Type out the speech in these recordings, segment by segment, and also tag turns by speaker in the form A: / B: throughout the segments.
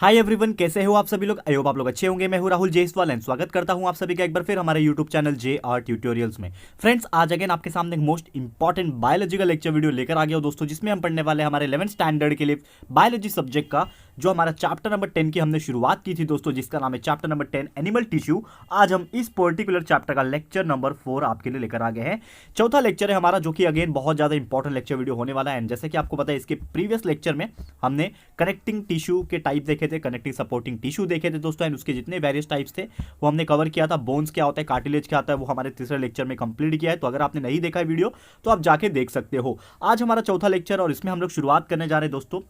A: Hi everyone, कैसे हो आप सभी लोग। आई होप आप लोग अच्छे होंगे। मैं हूं राहुल जेसवाल एंड स्वागत करता हूं आप सभी का एक बार फिर हमारे यूट्यूब चैनल JR ट्यूटोरियल्स में। फ्रेंड्स, आज अगेन आपके सामने एक most important biological lecture video लेकर आ गया हूं दोस्तों, जिसमें हम पढ़ने वाले हैं हमारे 11th स्टैंडर्ड के लिए बायोलॉजी सब्जेक्ट का जो हमारा चैप्टर नंबर 10 की हमने शुरुआत की थी दोस्तों, जिसका नाम है चैप्टर नंबर 10 एनिमल टिश्यू। आज हम इस पर्टिकुलर चैप्टर का लेक्चर नंबर 4 आपके लिए लेकर आ गए हैं। चौथा लेक्चर है हमारा, जो कि अगेन बहुत ज्यादा इंपॉर्टेंट लेक्चर वीडियो होने वाला है। एंड जैसे कि आपको पता है, इसके प्रीवियस लेक्चर में हमने कनेक्टिंग टिश्यू के टाइप देखे थे, कनेक्टिंग सपोर्टिंग टिश्यू देखे थे दोस्तों, एंड उसके जितने वेरियस टाइप्स थे वो हमने कवर किया था। बोन्स क्या होता है, कार्टिलेज क्या होता है, वो हमारे तीसरे लेक्चर में कंप्लीट किया है। तो अगर आपने नहीं देखा है वीडियो तो आप जाके देख सकते हो। आज हमारा चौथा लेक्चर और इसमें हम लोग शुरुआत करने जा रहे हैं दोस्तों,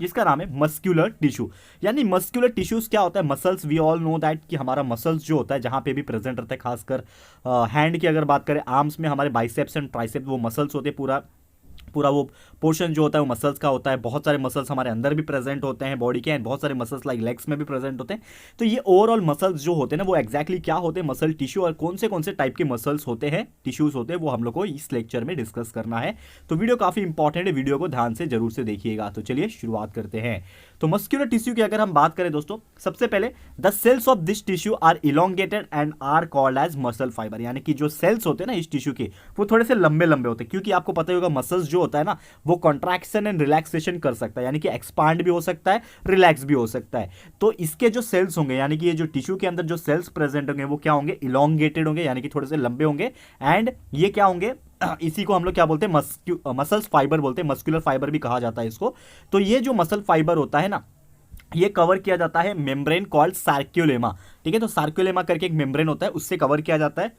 A: जिसका नाम है मस्कुलर टिश्यू। यानी मस्कुलर टिश्यूज क्या होता है, muscles. We all know that कि हमारा मसल्स जो होता है जहां पे भी प्रेजेंट रहता है, खासकर हैंड की अगर बात करें, आर्म्स में हमारे बाइसेप्स एंड ट्राइसेप्स वो मसल्स होते हैं। पूरा पूरा वो पोर्शन जो होता है वो मसल्स का होता है। बहुत सारे मसल्स हमारे अंदर भी प्रेजेंट होते हैं बॉडी के, एंड बहुत सारे मसल्स लाइक लेग्स में भी प्रेजेंट होते हैं। तो ये ओवरऑल मसल्स जो होते हैं ना, वो एक्जैक्टली क्या होते हैं मसल टिश्यू, और कौन से टाइप के मसल्स होते हैं, टिश्यूज होते हैं, वो हम लोग को इस लेक्चर में डिस्कस करना है। तो वीडियो काफी इंपॉर्टेंट है, वीडियो को ध्यान से जरूर से देखिएगा। तो चलिए शुरुआत करते हैं। तो मस्कुलर टिश्यू की अगर हम बात करें दोस्तों, सबसे पहले the cells of this tissue are elongated and are called as muscle fibre. यानी कि जो सेल्स होते हैं ना इस टिश्यू के, वो थोड़े से लंबे लंबे होते हैं, क्योंकि आपको पता ही होगा मसल्स जो होता है ना, वो कॉन्ट्रैक्शन एंड रिलैक्सेशन कर सकता है। यानी कि एक्सपांड भी हो सकता है, रिलैक्स भी हो सकता है। तो इसके जो सेल्स होंगे, यानी कि ये जो टिश्यू के अंदर जो सेल्स प्रेजेंट होंगे, वो क्या होंगे, इलोंगेटेड होंगे, यानी कि थोड़े से लंबे होंगे। एंड ये क्या होंगे, इसी को हम लोग क्या बोलते हैं, मसल्स फाइबर बोलते हैं, मस्कुलर फाइबर भी कहा जाता है इसको। तो ये जो मसल फाइबर होता है ना, ये कवर किया जाता है मेम्ब्रेन कॉल्ड सार्क्यूलेमा। ठीक है, तो सार्क्यूलेमा करके एक मेम्ब्रेन होता है, उससे कवर किया जाता है।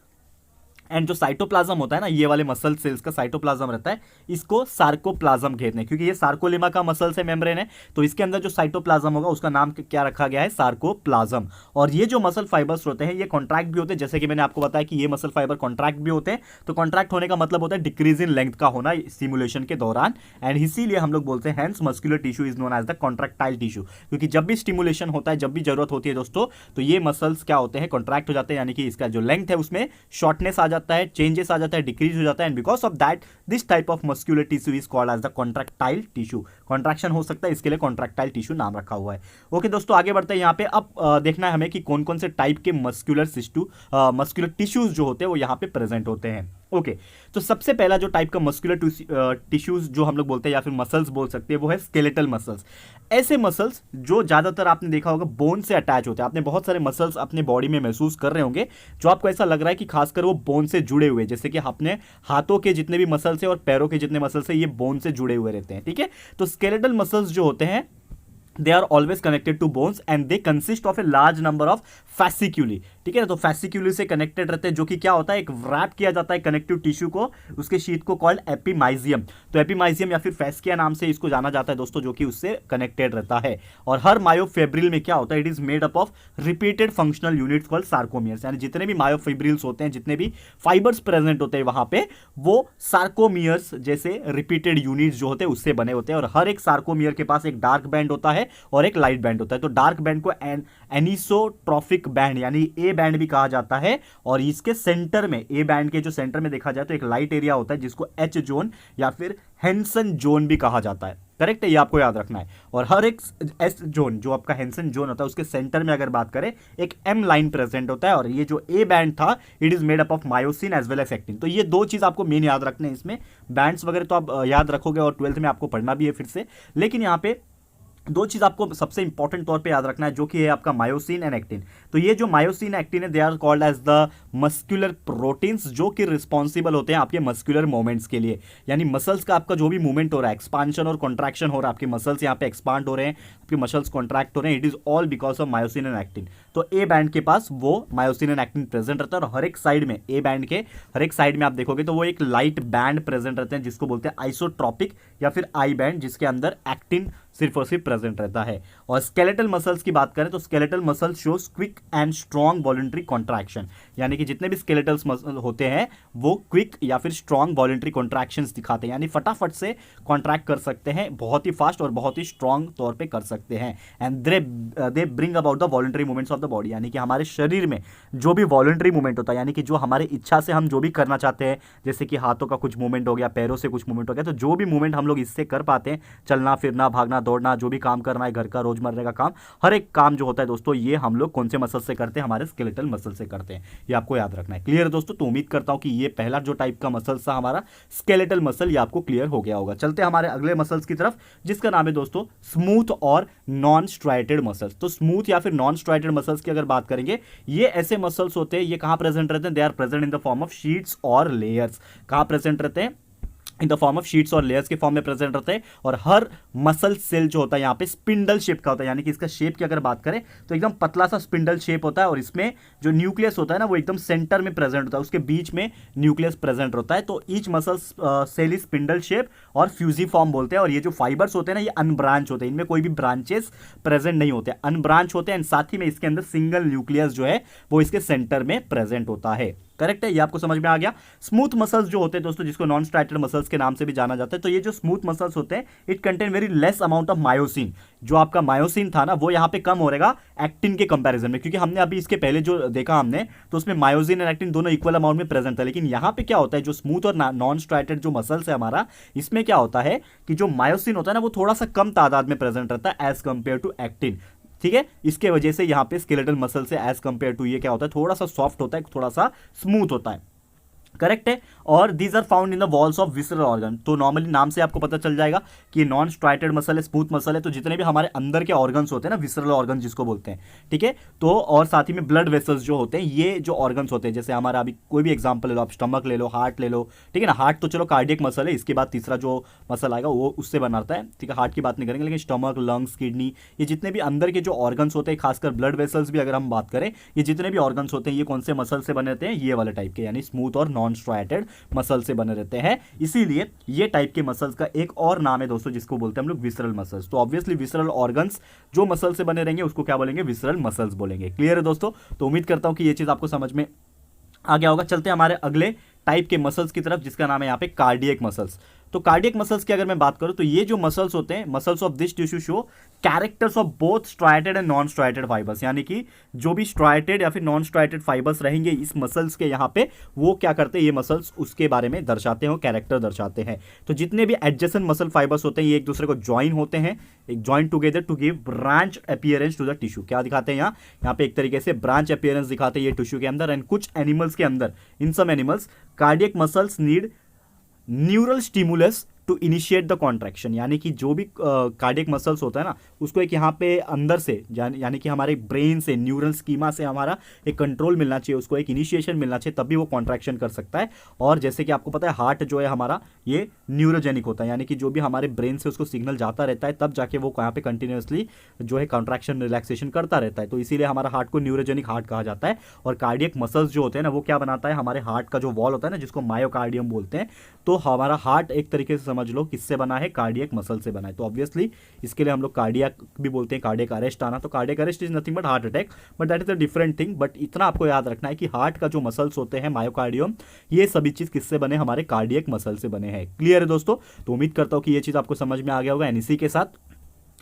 A: एंड जो साइटोप्लाज्म होता है ना, ये वाले मसल सेल्स का साइटोप्लाज्म रहता है, इसको सार्कोप्लाज्म कहते हैं, क्योंकि ये सार्कोलेमा का मसल से मेम्ब्रेन है। तो इसके अंदर जो साइटोप्लाज्म होगा उसका नाम क्या रखा गया है, सार्कोप्लाज्म। और ये जो मसल फाइबर्स होते हैं ये कॉन्ट्रैक्ट भी होते हैं, जैसे कि मैंने आपको बताया कि ये मसल फाइबर कॉन्ट्रैक्ट भी होते हैं। तो कॉन्ट्रैक्ट होने का मतलब होता है डिक्रीज इन लेंथ का होना स्टिमुलेशन के दौरान। एंड इसीलिए हम लोग बोलते हैं hence muscular tissue is known as the contractile tissue, क्योंकि जब भी स्टिमुलेशन होता है, जब भी जरूरत होती है दोस्तों, तो ये मसल्स क्या होते हैं, कॉन्ट्रैक्ट हो जाते हैं। यानी कि इसका जो लेंथ है उसमें शॉर्टनेस आ जाता है, चेंजेस आ जाता है, डिक्रीज हो जाता है। And because of that this type of muscular tissue is called as the contractile tissue. Contraction हो सकता है, इसके लिए कॉन्ट्रैक्टाइल टिश्यू नाम रखा हुआ है। ओके दोस्तों, आगे बढ़ते हैं। यहाँ पे अब देखना है हमें कि कौन कौन से टाइप के मस्कुलर टिश्यूज जो होते हैं वो यहाँ पे प्रेजेंट होते हैं। ओके, तो सबसे पहला जो टाइप का मस्कुलर टिश्यूज जो हम लोग बोलते हैं या फिर मसल्स बोल सकते हैं, वो है स्केलेटल मसल्स। ऐसे मसल्स जो ज्यादातर आपने देखा होगा बोन से अटैच होते हैं। आपने बहुत सारे मसल्स अपने बॉडी में महसूस कर रहे होंगे जो आपको ऐसा लग रहा है कि खासकर वो बोन से जुड़े हुए, जैसे कि अपने हाथों के जितने भी मसल्स हैं और पैरों के जितने मसल्स हैं, ये बोन से जुड़े हुए रहते हैं। ठीक है, तो स्केलेटल मसल्स जो होते हैं they are always connected to bones and they consist of a large number of fasciculi। ठीक है ना, तो fasciculi से कनेक्टेड रहते हैं, जो कि क्या होता है, एक रैप किया जाता है कनेक्टिव टिश्यू को, उसके शीट को कॉल्ड एपिमाइजियम। तो एपिमाइजियम या फिर फैस्किया नाम से इसको जाना जाता है दोस्तों, जो कि उससे कनेक्टेड रहता है। और हर मायोफिब्रिल में क्या होता है, it is made up of repeated functional units called sarcomeres. यानी जितने भी मायोफिब्रिल्स होते हैं, जितने भी फाइबर्स प्रेजेंट होते हैं वहां पे, वो सार्कोमियर्स जैसे रिपीटेड यूनिट्स जो होते हैं उससे बने होते हैं। और हर एक सार्कोमियर के पास एक डार्क बैंड होता है और एक लाइट बैंड होता है। तो डार्क बैंड को एनिसोट्रॉफिक बैंड यानी ए बैंड भी कहा जाता है। और इसके सेंटर में, ए बैंड के जो सेंटर में देखा जाए तो एक लाइट एरिया होता है जिसको एच जोन या फिर हेंसन जोन भी कहा जाता है। करेक्ट है, ये आपको याद रखना है। और हर एक एस जोन जो आपका हेंसन जोन होता है, उसके सेंटर में अगर बात करें, एक एम लाइन प्रेजेंट होता है। और ये जो ए बैंड था, it is made up of myosin as well as actin. तो ये दो चीज आपको मेन याद रखने हैं इसमें। बैंड्स वगैरह तो आप याद रखोगे और 12th में आपको पढ़ना भी है फिर से, लेकिन यहाँ पे दो चीज आपको सबसे इंपॉर्टेंट तौर पे याद रखना है, जो कि है आपका मायोसिन एंड एक्टिन। तो ये जो मायोसिन एक्टिन है, they are called as the muscular proteins, जो कि रिस्पॉन्सिबल होते हैं आपके मस्कुलर मूवमेंट्स के लिए। यानी मसल्स का आपका जो भी मूवमेंट हो रहा है, एक्सपांशन और कॉन्ट्रैक्शन हो रहा है, आपके मसल्स यहाँ पे एक्सपांड हो रहे हैं, आपके मसल्स कॉन्ट्रैक्ट हो रहे हैं, it is all because of myosin and actin. तो ए बैंड के पास वो मायोसिन एंड एक्टिन प्रेजेंट रहता है। और हर एक साइड में, ए बैंड के हर एक साइड में आप देखोगे तो वो एक लाइट बैंड प्रेजेंट रहते हैं, जिसको बोलते हैं आइसोट्रॉपिक या फिर आई बैंड, जिसके अंदर एक्टिन सिर्फ और सिर्फ प्रेजेंट रहता है। और स्केलेटल मसल्स की बात करें तो skeletal muscles shows quick and strong voluntary contraction. यानी कि जितने भी स्केलेटल्स मसल होते हैं वो क्विक या फिर स्ट्रॉन्ग वॉलंटरी कॉन्ट्रैक्शंस दिखाते हैं, यानी फटाफट से कॉन्ट्रैक्ट कर सकते हैं, बहुत ही फास्ट और बहुत ही स्ट्रॉन्ग तौर पे कर सकते हैं। And they bring about the voluntary movements of the body. यानी कि हमारे शरीर में जो भी वॉलंटरी मूवमेंट होता है, यानी कि जो हमारे इच्छा से हम जो भी करना चाहते हैं, जैसे कि हाथों का कुछ मूवमेंट हो गया, पैरों से कुछ मूवमेंट हो गया, तो जो भी मूवमेंट हम लोग इससे कर पाते हैं, चलना फिरना भागना दौड़ना, जो भी काम करना है घर का रोजमर्रा का काम, हर एक काम जो होता है दोस्तों ये हम लोग कौन से मसल से करते हैं, हमारे स्केलेटल मसल से करते हैं। ये आपको याद रखना है। क्लियर है दोस्तों? तो उम्मीद करता हूं कि ये पहला जो टाइप का मसल था हमारा स्केलेटल मसल, ये आपको क्लियर हो गया होगा। चलते हैं हमारे अगले मसल्स की तरफ, जिसका नाम है दोस्तों स्मूथ और नॉन स्ट्राइटेड मसल्स। तो स्मूथ या फिर नॉन स्ट्राइटेड मसल्स की अगर बात करेंगे, ये ऐसे मसल्स होते हैं, ये कहां प्रेजेंट रहते हैं? They are present in the form of sheets और लेयर्स। कहां प्रेजेंट रहते हैं? In the form of sheets और लेयर्स के फॉर्म में प्रेजेंट रहते हैं। और हर मसल सेल जो होता है यहाँ पे स्पिंडल शेप का होता है, यानी कि इसका शेप की अगर बात करें तो एकदम पतला सा स्पिंडल शेप होता है, और इसमें जो न्यूक्लियस होता है ना वो एकदम सेंटर में प्रेजेंट होता है, उसके बीच में न्यूक्लियस प्रेजेंट होता है। तो each muscle cell is spindle shape और फ्यूजी फॉर्म बोलते हैं। और ये जो फाइबर्स होते हैं ना ये अनब्रांच होते हैं, इनमें कोई भी ब्रांचेस प्रेजेंट नहीं होते, अनब्रांच होते हैं। साथ ही में इसके अंदर सिंगल न्यूक्लियस जो है वो इसके सेंटर में प्रेजेंट होता है। करेक्ट है, ये आपको समझ में आ गया। स्मूथ मसल्स जो होते हैं दोस्तों, जिसको नॉन स्ट्राइटेड मसल्स के नाम से भी जाना जाता है, तो ये जो स्मूथ मसल्स होते हैं it contain very less amount of myosin. जो आपका मायोसिन था ना वो यहाँ पे कम हो रहेगा एक्टिन के कंपैरिजन में, क्योंकि हमने अभी इसके पहले जो देखा हमने तो उसमें मायोसिन और एक्टिन दोनों इक्वल अमाउंट में प्रेजेंट था। लेकिन यहाँ पे क्या होता है, जो स्मूथ और नॉन स्ट्राइटेड जो मसल्स है हमारा, इसमें क्या होता है कि जो मायोसिन होता है ना वो थोड़ा सा कम तादाद में प्रेजेंट रहता है एज कंपेयर टू एक्टिन। ठीक है, इसके वजह से यहाँ पे स्केलेटल मसल से एज कंपेयर टू ये क्या होता है, थोड़ा सा सॉफ्ट होता है, थोड़ा सा स्मूथ होता है। करेक्ट है। और these are found in the walls of visceral organ. तो नॉर्मली नाम से आपको पता चल जाएगा कि नॉन स्ट्राइटेड मसल है, स्मूथ मसल है। तो जितने भी हमारे अंदर के ऑर्गन्स होते हैं ना, विसरल ऑर्गन जिसको बोलते हैं, ठीक है। तो और साथ ही में ब्लड वेसल्स जो होते हैं, ये जो ऑर्गन्स होते हैं, जैसे हमारा अभी कोई भी एग्जांपल ले लो, आप स्टमक ले लो, हार्ट ले लो, ठीक है ना। हार्ट तो चलो कार्डियक मसल है, इसके बाद तीसरा जो मसल आएगा वो उससे बनाता है, ठीक है। हार्ट की बात नहीं करेंगे, लेकिन स्टमक, लंग्स, किडनी, ये जितने भी अंदर के जो ऑर्गन्स होते हैं, खासकर ब्लड वेसल्स भी अगर हम बात करें, ये जितने भी ऑर्गन्स होते हैं ये कौन से मसल से बने रहते हैं? ये वाले टाइप के, यानी स्मूथ और नॉन स्ट्राइटेड मसल से बने रहते हैं। इसीलिए ये टाइप के मसल्स का एक और नाम है दोस्तों, जिसको बोलते हैं हम लोग विसरल मसल्स। तो ऑब्वियसली विसरल ऑर्गन्स जो मसल से बने रहेंगे उसको क्या बोलेंगे? विसरल मसल्स बोलेंगे। क्लियर है दोस्तों? तो उम्मीद करता हूं कि ये चीज आपको समझ में आ गया होगा। चलते हैं हमारे अगले टाइप के मसल्स की तरफ, जिसका नाम है यहाँ पे कार्डियक मसल्स। तो कार्डियक मसल्स की अगर मैं बात करूं तो ये जो मसल्स होते हैं, muscles of this tissue show characters of both striated and non striated fibres, यानी कि जो भी स्ट्राइटेड या फिर नॉन स्ट्राइटेड फाइबर्स रहेंगे इस मसल्स के यहाँ पे, वो क्या करते हैं, ये मसल्स उसके बारे में दर्शाते हैं, कैरेक्टर दर्शाते हैं। तो जितने भी एडजेसेंट मसल फाइबर्स होते हैं ये एक दूसरे को ज्वाइन होते हैं, एक join together to give branch appearance to the tissue. क्या दिखाते हैं यहाँ पे? एक तरीके से ब्रांच अपीयरेंस दिखाते हैं ये टिश्यू के अंदर। एंड कुछ एनिमल्स के अंदर, in some animals, cardiac muscles need neural stimulus to initiate the contraction, यानी कि जो भी कार्डियक मसल्स होता है ना उसको एक यहाँ पे अंदर से, यानी कि हमारे ब्रेन से, न्यूरल स्कीमा से हमारा एक कंट्रोल मिलना चाहिए, उसको एक इनिशिएशन मिलना चाहिए, तभी वो कॉन्ट्रैक्शन कर सकता है। और जैसे कि आपको पता है हार्ट जो है हमारा ये न्यूरोजेनिक होता है, यानी कि जो भी हमारे ब्रेन से उसको सिग्नल जाता रहता है तब जाके वो यहाँ पे कंटिन्यूसली जो है कॉन्ट्रैक्शन रिलैक्सेशन करता रहता है। तो इसीलिए हमारा हार्ट को न्यूरोजेनिक हार्ट कहा जाता है। और कार्डियक मसल्स जो होते हैं ना वो क्या बनाता है, हमारे हार्ट का जो वॉल होता है ना जिसको मायोकार्डियम बोलते हैं, तो हमारा हार्ट एक तरीके से समझ लो किससे बना है? कार्डियक मसल से बना है। तो ऑब्वियसली इसके लिए हम लोग कार्डियक भी बोलते हैं, कार्डियक अरेस्ट आना। तो cardiac arrest is nothing but heart attack, but that is a different thing. But इतना आपको याद रखना है कि हार्ट का जो मसल्स होते हैं मायोकार्डियम, ये सभी चीज किससे बने? हमारे कार्डियक मसल से बने हैं। क्लियर है दोस्तों? तो उम्मीद करता हूं कि ये चीज आपको समझ में आ गया होगा। एंड इसी के साथ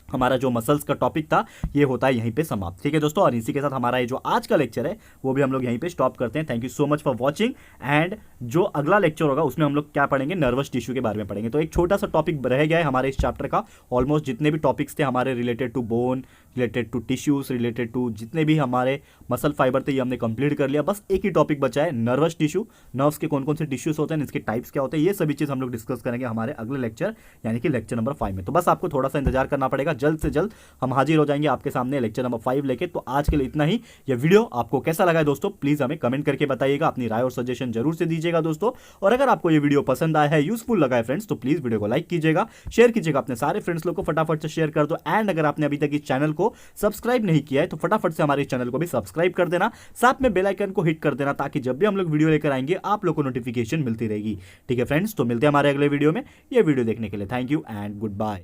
A: हमारा जो मसल्स का टॉपिक था ये होता है यहीं पे समाप्त। ठीक है दोस्तों, और इसी के साथ हमारा ये जो आज का लेक्चर है वो भी हम लोग यहीं पे स्टॉप करते हैं। Thank you so much for watching. And जो अगला लेक्चर होगा उसमें हम लोग क्या पढ़ेंगे? नर्वस टिश्यू के बारे में पढ़ेंगे। तो एक छोटा सा टॉपिक रह गया है हमारे इस चैप्टर का। ऑलमोस्ट जितने भी टॉपिक्स थे हमारे related to bone, related to tissues, related to जितने भी हमारे मसल फाइबर थे ये हमने कंप्लीट कर लिया। बस एक ही टॉपिक बचा है, नर्वस टिश्यू। नर्व्स के कौन कौन से टिश्यूज होते हैं, इसके टाइप्स क्या होते हैं, ये सभी चीज हम लोग डिस्कस करेंगे हमारे अगले लेक्चर यानी कि लेक्चर नंबर 5 में। तो बस आपको थोड़ा सा इंतजार करना पड़ेगा, जल्द से जल्द हम हाजिर हो जाएंगे आपके सामने लेक्चर नंबर 5 लेके। तो आज के लिए इतना ही। ये वीडियो आपको कैसा लगा है दोस्तों, प्लीज हमें कमेंट करके बताइएगा, अपनी राय और सजेशन जरूर से दीजिएगा दोस्तों। और अगर आपको ये वीडियो पसंद आया है, यूजफुल लगा है फ्रेंड्स, तो प्लीज वीडियो को लाइक कीजिएगा, शेयर कीजिएगा अपने सारे फ्रेंड्स लोग को, फटाफट से शेयर कर दो। एंड अगर आपने अभी तक इस चैनल को सब्सक्राइब नहीं किया है तो फटाफट से हमारे चैनल को भी सब्सक्राइब कर देना, साथ में बेल आइकन को हिट कर देना, ताकि जब भी हम लोग वीडियो लेकर आएंगे आप लोग को नोटिफिकेशन मिलती रहेगी। ठीक है फ्रेंड्स, तो मिलते हैं हमारे अगले वीडियो में। ये वीडियो देखने के लिए thank you and good bye.